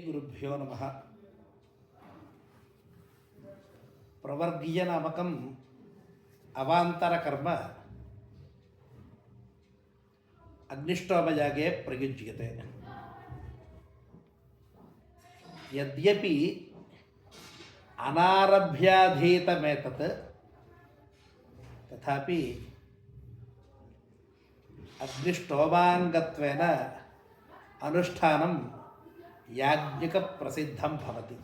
गुरुभ्यो नमः। प्रवर्गीयनामकम् अवान्तरकर्म अग्निष्टोमयागे प्रयुज्यते। यद्यपि अनारभ्याधीतमेतत् तथापि अग्निष्टोमाङ्गत्वेन अनुष्ठानं याज्ञिकप्रसिद्धं भवति।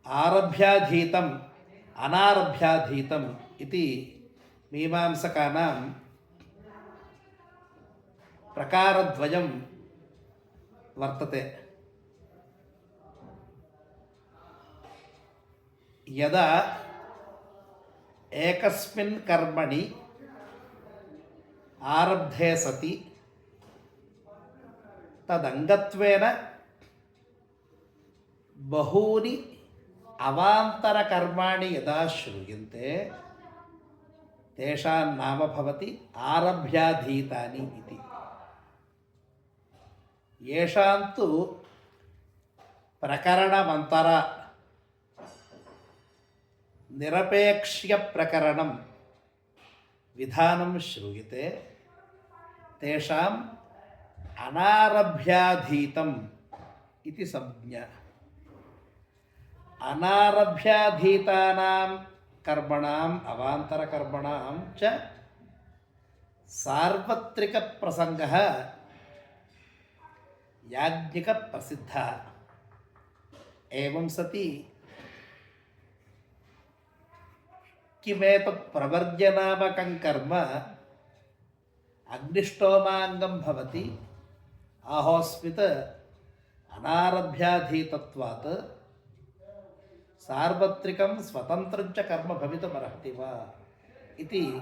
आरभ्याधीतम् अनारभ्याधीतम् इति मीमांसकानां प्रकारद्वयं वर्तते। यदा एकस्मिन् कर्मणि आरब्धे सति तदंगत्वेन बहूनि अवान्तरकर्माणि यदा श्रूयन्ते तेषां नाम भवति आरभ्याधीतानि इति। येषां तु प्रकरणमन्तर निरपेक्ष्य प्रकरणं विधानं श्रूयते तेषाम् अनारभ्याधीतम् इति संज्ञा। अनारभ्याधीतानां कर्मणाम् अवान्तरकर्मणां च सार्वत्रिकप्रसङ्गः याज्ञिकप्रसिद्धः। एवं सति किमेतत् प्रवर्ग्यनामकं कर्म अग्निष्टोमाङ्गं भवति आहोस्मित् अनारभ्याधीतत्वात् सार्वत्रिकं स्वतन्त्रं च कर्म भवितुमर्हति वा इति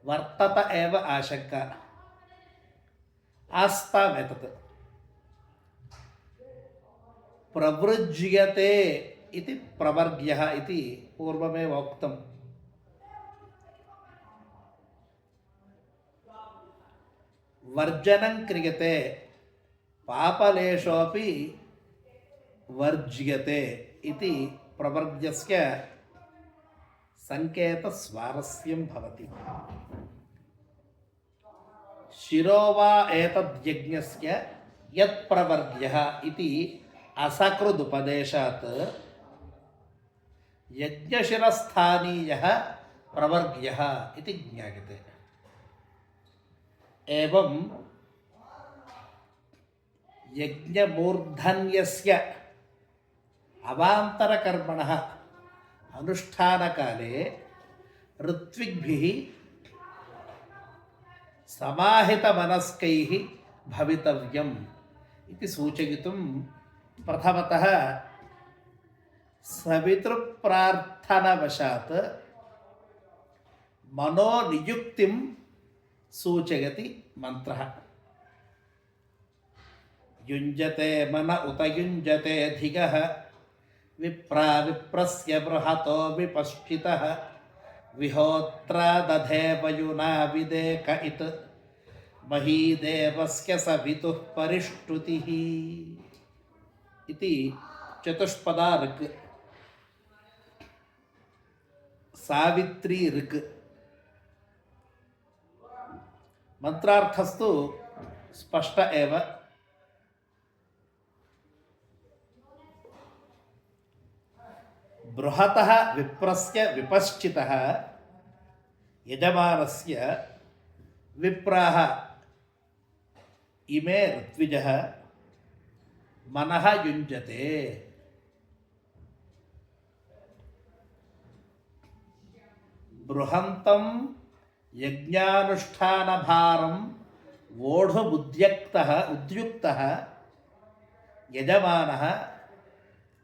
वर्तत एव आशंका। आस्तामेतत् प्रवृज्यते इति प्रवर्ग्यः इति पूर्वमेव उक्तम्। वर्जनं क्रियते पापलेशोऽपि वर्ज्यते इति प्रवर्ग्यस्य संकेतस्वारस्यं भवति। शिरो वा एतद्यज्ञस्य यत्प्रवर्ग्यः इति असकृदुपदेशात् यज्ञशिरस्थानीयः प्रवर्ग्यः इति ज्ञायते। एवं यज्ञमूर्धन्यस्य अवान्तरकर्मणः अनुष्ठानकाले ऋत्विग्भिः समाहितमनस्कैः भवितव्यम् इति सूचयितुं प्रथमतः सवितृप्रार्थनवशात् मनोनियुक्तिं सूचयति मंत्रः। युञ्जते मन उत युञ्जते धियः विप्रा विप्रस्य बृहतो विपश्चितः विहोत्रा दधे वयुना विदेक इत् महीदेवस्य सवितुः परिष्टुतिः इति चतुष्पदा ऋक्। सावित्री ऋक्। मंत्रार्थस्तु स्पष्ट एव। बृहतः विप्रस्य विपश्चितः यजमानस्य विप्राः इमे ऋत्विजः मनः युञ्जते। बृहन्तं यज्ञानुष्ठानभारं उद्युक्तः यजमानः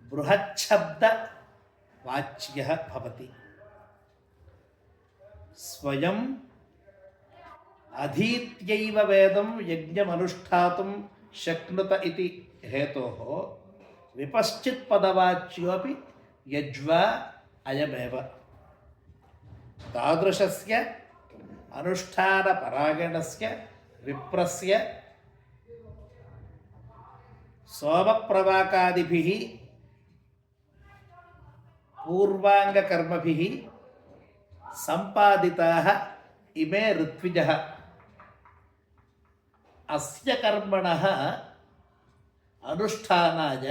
बृहच्छब्दवाच्यः भवति। स्वयं अधीत्यैव वेदं यज्ञमनुष्ठातुं शक्नुत इति हेतोः विपश्चित्पदवाच्योऽपि यज्वा अयमेव। तादृशस्य अनुष्ठानपरायणस्य विप्रस्य सोमप्रवाकादिभिः पूर्वाङ्गकर्मभिः सम्पादिताः इमे ऋत्विजः अस्य कर्मणः अनुष्ठानाय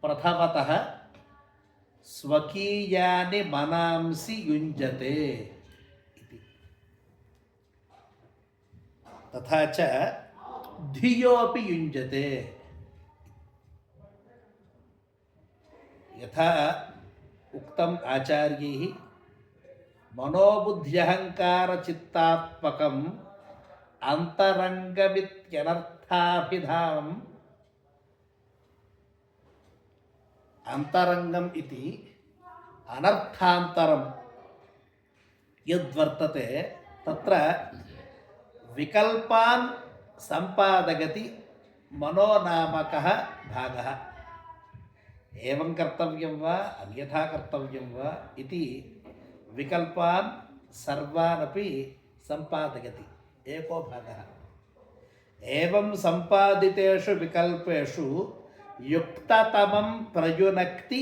प्रथमतः स्वकीयानि मनांसि युञ्जते इति। तथा च धियोऽपि युञ्जते। यथा उक्तम् आचार्यैः मनोबुद्ध्यहङ्कारचित्तात्मकम् अन्तरङ्गमित्यनर्थाभिधानम् अंतरंगम इति अनर्थांतरम यद्वर्तते तत्र विकल्पान् संपादयति मनो नामकः भागः। एवं कर्तव्यं वा अन्यथा कर्तव्यं वा इति विकल्पान् सर्वानपि संपादयति एको भागः। एवं संपादितेषु विकल्पेषु युक्ततमं प्रयुनक्ति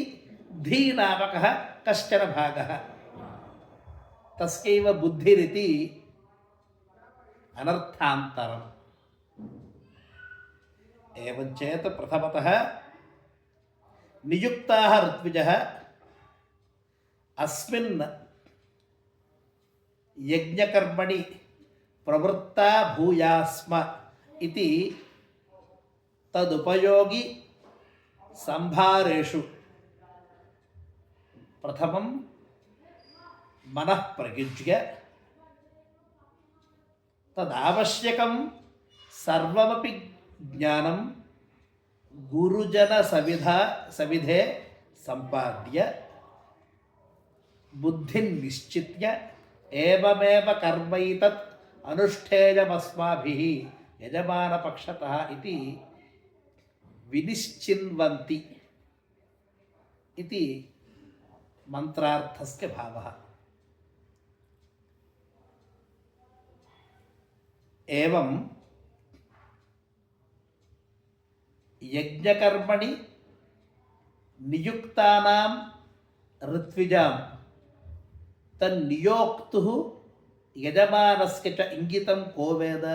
धी नामकः कश्चन भागः। तस्यैव बुद्धिरिति अनर्थान्तरम्। एवं चेत् प्रथमतः नियुक्ताः ऋत्विजः अस्मिन् यज्ञकर्मणि प्रवृत्ता भूयास्म इति तदुपयोगी संभारेषु प्रथमं मनः प्रयुज्य तदावश्यकं सर्वमपि ज्ञानं गुरुजनसविधे संपाद्य बुद्धिं निश्चित्य एवमेव कर्मैतत् अनुष्ठेयमस्माभिः यजमानपक्षतः इति विनिश्चिन्वन्ति इति मंत्रार्थस्य भावः। एवं यज्ञकर्मणि नियुक्तानां ऋत्विजां तन्नियोक्तुः यजमानस्य च इंगितं को वेद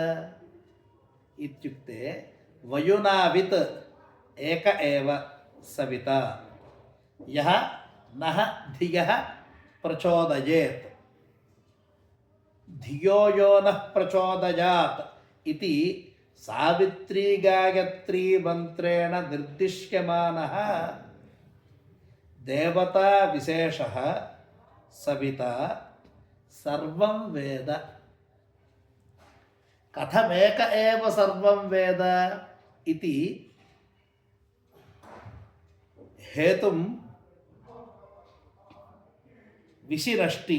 इत्युक्ते वयुनावित् एक एव सविता यः नः धियः प्रचोदयेत् धियो यो नः प्रचोदयात् इति सावित्री गायत्री मंत्रेण निर्दिश्यमानः देवता विशेषः सविता सर्वं वेद। कथमेक एव सर्वं वेद इति हेतुं विशिरष्टि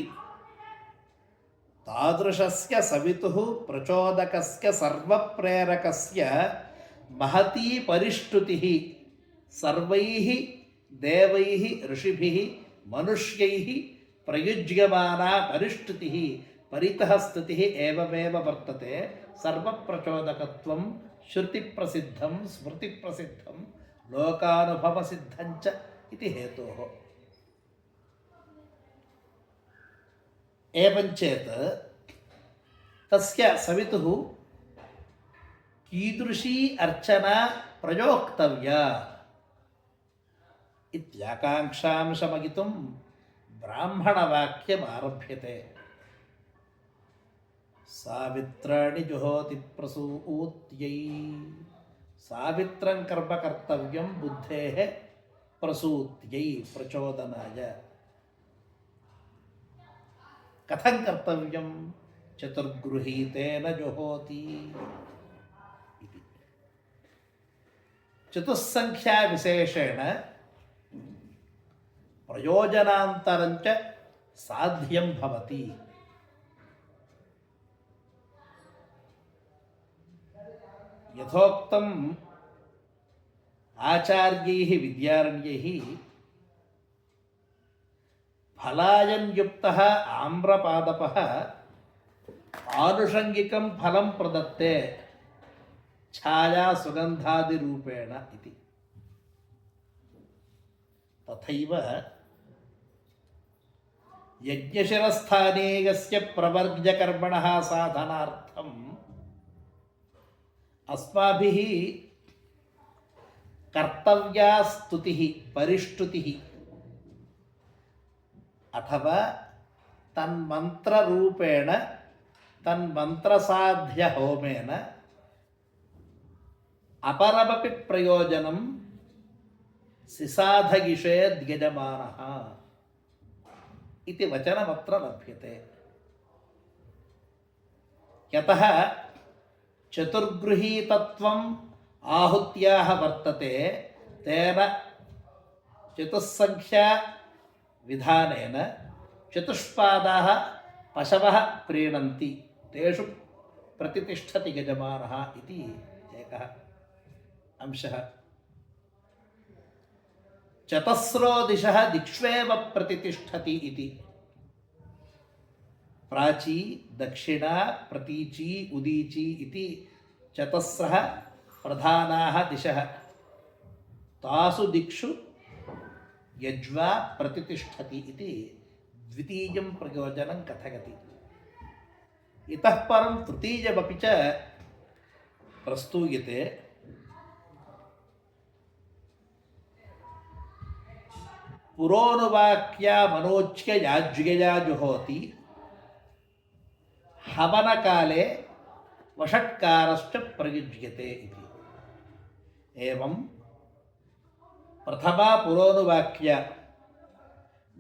तादृशस्य सवितुः प्रचोदकस्य सर्वप्रेरकस्य महती परिष्टुतिः सर्वैः देवैः ऋषिभिः मनुष्यैः प्रयुज्यमाना परिष्टुतिः परितः स्थितिः एवमेव वर्तते। सर्वप्रचोदकत्वं श्रुतिप्रसिद्धं स्मृतिप्रसिद्धं लोकानुभवसिद्धं च इति हेतोः। एवञ्चेत् तस्य सवितुः कीदृशी अर्चना प्रयोक्तव्या इत्याकाङ्क्षां शमयितुं ब्राह्मणवाक्यम् आरभ्यते। सावित्राणि जुहोति प्रसूत्यै सावित्रं कर्म कर्तव्यं बुद्धेः प्रसूत्यै प्रचोदनाय। कथं कर्तव्यं चतुर्गृहीतेन जुहोति इति। चतुस्संख्या विशेषेण प्रयोजनान्तरं च साध्यं भवति। यथोक्तम् आचार्यैः विद्यारण्यैः फलायन युक्तः आम्रपादपः आनुषंगिकं फलं प्रदत्ते छाया सुगंधादि रूपेण इति। तथैव यज्ञशिरस्थाने यस्य प्रवर्ग्यकर्मणः साधनार्थम् अस्माभिः कर्तव्या स्तुतिः परिष्टुतिः अथवा तन्मन्त्ररूपेण तन्मन्त्रसाध्यहोमेन अपरमपि प्रयोजनं सिसाधयिषेद्यजमानः इति वचनमत्र लभ्यते। यतः चतुर्गृहीतत्वम् आहुत्याः वर्तते, तेन चतुस्सङ्ख्या विधानेन चतुष्पादाः पशवः प्रीणन्ति, तेषु प्रतितिष्ठति यजमानः इति एकः अंशः। चतस्रो दिशः दिक्ष्वेव प्रतितिष्ठति इति। प्राची, दक्षिणा, प्रतीची, उदीची इति चतस्रः प्रधानाः दिशः। तासु दिक्षु यज्वा प्रतितिष्ठति इति द्वितीयं प्रयोजनं कथयति। इतः परं तृतीयमपि च प्रस्तूयते। पुरोनुवाक्या मनोच्य याज्ञया जुहोति, हवनकाले वषट्कारश्च प्रयुज्यते इति। एवं प्रथमा पुरोनुवाक्य,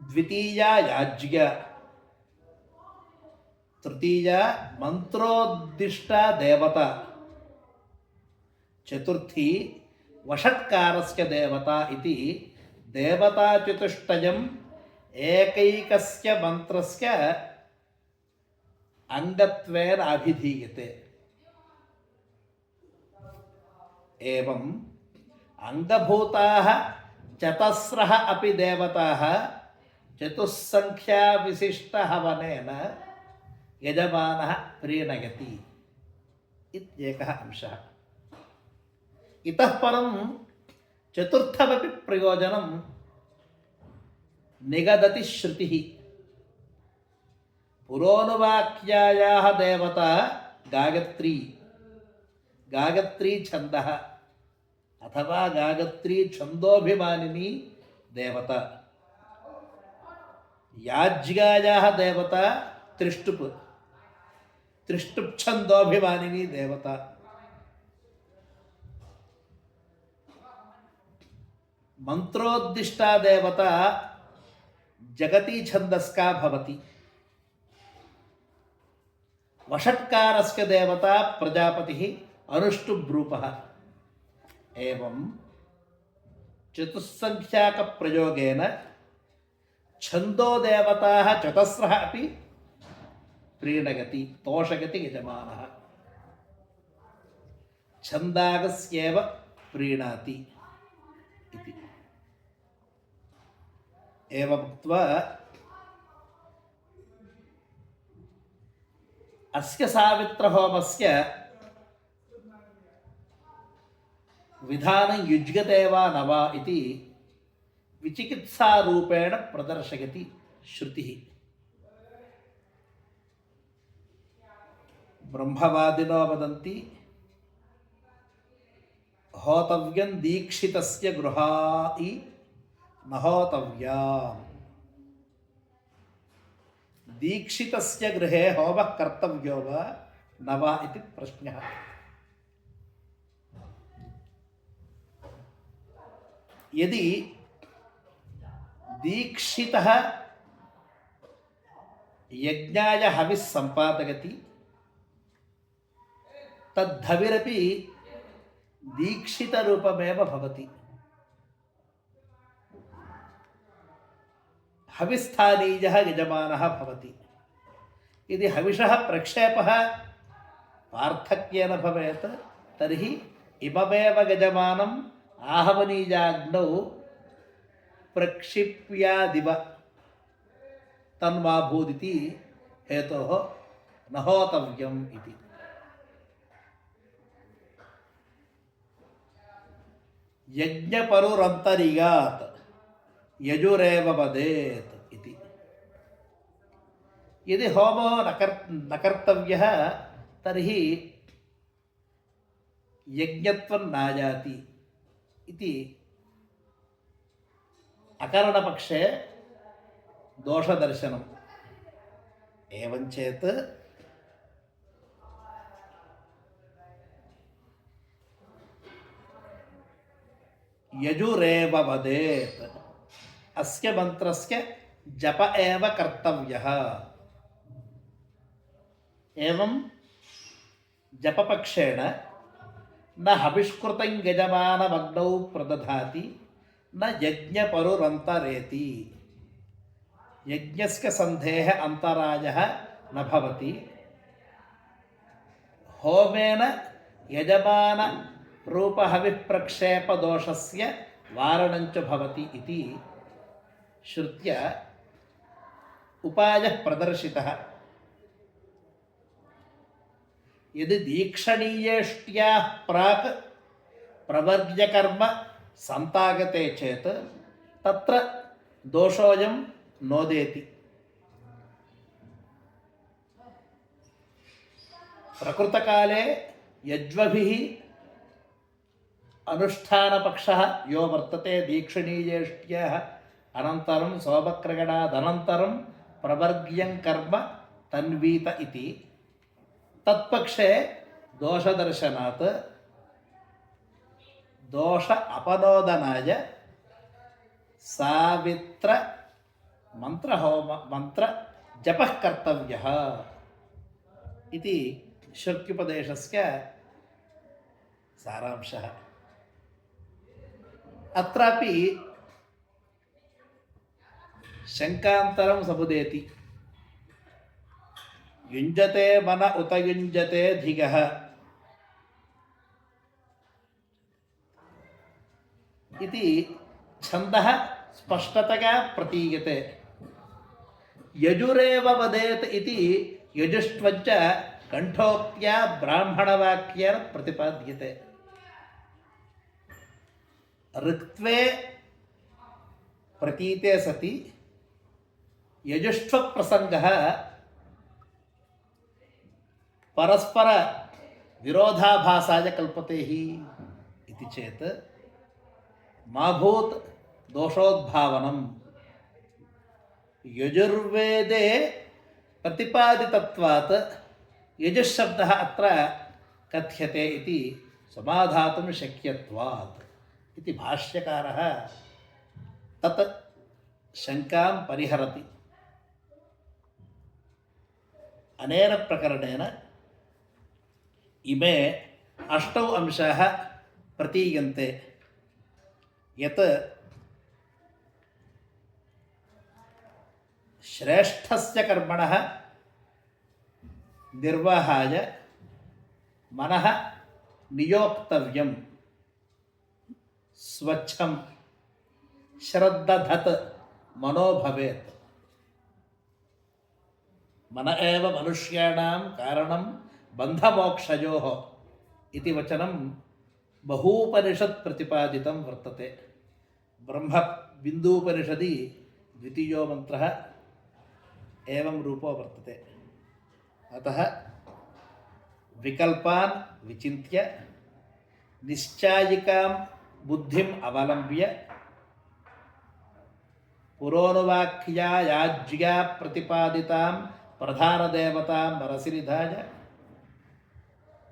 द्वितीया याज्ञ, तृतीया मंत्रोद्दिष्टा देवता, चतुर्थी वषट्कारस्य देवता इति देवताचतुष्टयम् एकैकस्य मन्त्रस्य अंगत्वेन अभिधीयते। एवं अंगभूताः चतस्रः अपि देवताः चतुस्सङ्ख्या विशिष्टहवनेन यजमानः प्रीणयति इत्येकः अंशः। इतः परं चतुर्थमपि प्रयोजनं निगदति श्रुतिः। पुरोनुवाक्यायाः देवता गायत्री, गायत्री छन्दः अथवा गायत्री छन्दोभिमानिनी देवता। याज्ञायाः देवता त्रिष्टुप्, त्रिष्टुप् छन्दोभिमानिनी देवता। मंत्रोद्दिष्टा देवता जगती छन्दस्का भवति। वषट्कारस्य देवता प्रजापतिः अनुष्टुब्रूपः। एवं चतुस्सङ्ख्याकप्रयोगेन छन्दो देवताः चतस्रः अपि प्रीणयति, तोषयति यजमानः। छन्दागस्येव प्रीणाति इति। एवमुक्त्वा अस्य सावित्रहोमस्य विधानं युज्यते वा न वा इति विचिकित्सारूपेण प्रदर्शयति श्रुतिः। ब्रह्मवादिनो वदन्ति होतव्यं दीक्षितस्य गृहायि न होतव्याम्। दीक्षितस्य गृहे होमः कर्तव्यो वा न वा इति प्रश्नः। यदि दीक्षितः यज्ञाय हविः सम्पादयति तद्धविरपि दीक्षितरूपमेव भवति। हविस्थानीयः यजमानः भवति। यदि हविषः प्रक्षेपः पार्थक्येन भवेत् तर्हि इममेव यजमानम् आहवनीयाग्नौ प्रक्षिप्यादिव तन्मा भूदिति हेतोः न होतव्यम् इति। यज्ञपरुरन्तरियात् यजुरेव वदेत् इति। यदि होमो न कर्तव्यः तर्हि यज्ञत्वं नायाति इति अकरणपक्षे दोषदर्शनम्। एवं चेत् यजुरेव वदेत्, अस्य मंत्रस्य जप एव कर्तव्यः। एवं जपपक्षेण न हविष्कृतं यजमानमग्नौ प्रदधाति न यज्ञपरुरन्तरेति। यज्ञस्य सन्धेः अन्तरायः न भवति। होमेन यजमान रूपहविप्रक्षेपदोषस्य वारणञ्च भवति इति श्रुत्या उपायः प्रदर्शितः। यदि दीक्षणीयेष्ट्याः प्राक् प्रवर्ग्यकर्म संतागते चेत् तत्र दोषोऽयं नोदेति। प्रकृतकाले यज्वभिः अनुष्ठानपक्षः यो वर्तते दीक्षणीयेष्ट्याः अनन्तरं सोमक्रगणादनन्तरं प्रवर्ग्यं कर्म तन्वीत इति। तत्पक्षे दोषदर्शनात् दोष अपनोदनाय सावित्र मंत्र जपः कर्तव्यः इति श्रुत्युपदेशस्य सारांशः। अत्रापि शङ्कान्तरं समुदेति। युञ्जते मन उत युञ्जते धिगः इति छन्दः स्पष्टतया प्रतीयते। यजुरेव वदेत् इति यजुष्वञ्च कण्ठोक्त्या ब्राह्मणवाक्येन प्रतिपाद्यते। ऋक्त्वे प्रतीते सति यजुष्वप्रसङ्गः परस्पर विरोधाभासाय कल्पते हि इति चेत् मा भूत् दोषोद्भावनम्। यजुर्वेदे प्रतिपादितत्वात् यजुःशब्दः अत्र कथ्यते इति समाधातुं शक्यत्वात् इति भाष्यकारः तत् शङ्कां परिहरति। अनेन प्रकरणेन इमे अष्टौ अंशाः प्रतीयन्ते। यत् श्रेष्ठस्य कर्मणः निर्वाहाय मनः नियोक्तव्यं, स्वच्छं श्रद्धधत् मनो भवेत्। मन एव मनुष्याणां कारणं बन्धमोक्षयोः इति वचनं बहूपनिषत् प्रतिपादितं वर्तते। ब्रह्मबिन्दूपनिषदि द्वितीयो मंत्रः एवं रूपो वर्तते। अतः विकल्पान् विचिन्त्य निश्चायिकां बुद्धिम् अवलम्ब्य पुरोनुवाक्यायाज्या प्रतिपादितां प्रधानदेवतां मनसि निधाय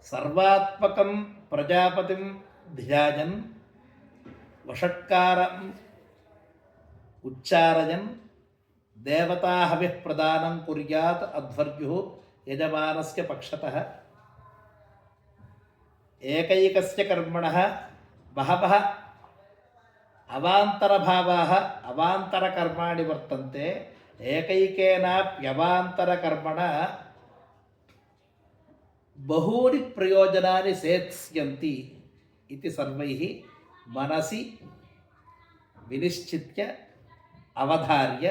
सर्वात्मकं प्रजापतिं ध्यायन् वषट्कारम् उच्चारयन् देवताहविः प्रदानं कुर्यात् अध्वर्युः यजमानस्य पक्षतः। एकैकस्य कर्मणः बहवः अवान्तरभावाः अवान्तरकर्माणि वर्तन्ते। एकैकेनाप्यवान्तरकर्मणा बहूनि प्रयोजनानि सेत्स्यन्ति इति सर्वैः मनसि विनिश्चित्य अवधार्य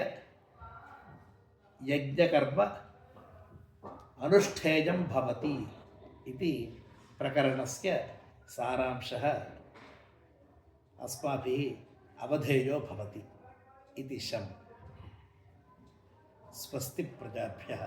यज्ञकर्म अनुष्ठेयं भवति इति प्रकरणस्य सारांशः अस्माभिः अवधेयो भवति। इति शम् स्वस्ति प्रजाभ्यः